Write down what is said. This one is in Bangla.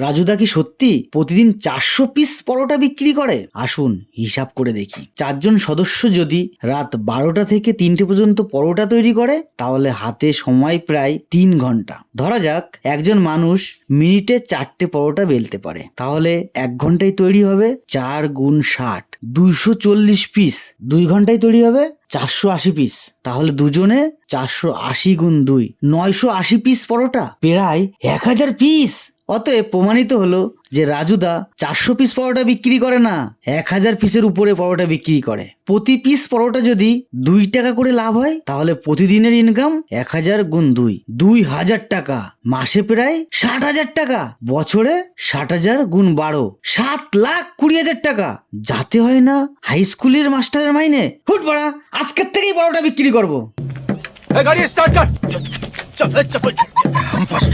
রাজুদা কি সত্যি প্রতিদিন 400 পিস পরোটা বিক্রি করে? আসুন হিসাব করে দেখি। 4 জন সদস্য যদি রাত 12টা থেকে 3টে পর্যন্ত পরোটা তৈরি করে তাহলে হাতে সময় প্রায় 3 ঘন্টা। ধরা যাক একজন মানুষ মিনিটে 4টে পরোটা বেলতে পারে, তাহলে 1 ঘন্টায় তৈরি হবে 4 গুণ 60, 240 পিস। 2 ঘন্টায় তৈরি হবে 480 পিস। তাহলে দুজনে 480 গুণ 2, 980 পিস পরোটা, প্রায় 1000 পিস। অতএব প্রমাণিত হলো যে রাজুদা 400 পিস পরোটা বিক্রি করে না, 1000 পিসের উপরে পরোটা বিক্রি করে। প্রতি পিস পরোটা যদি 2 টাকা করে লাভ হয় তাহলে প্রতিদিনের ইনকাম 1000 গুণ 2, 2000 টাকা। মাসে প্রায় 60,000 টাকা। বছরে 60,000 গুণ 12, 7,20,000 টাকা। যাতে হয় না হাই স্কুলের মাস্টারের মাইনে। হুট বাড়া, আজকের থেকেই পরোটা বিক্রি করবো। गाड़ी स्टार्ट कर। चल चल। हम फर्स्ट।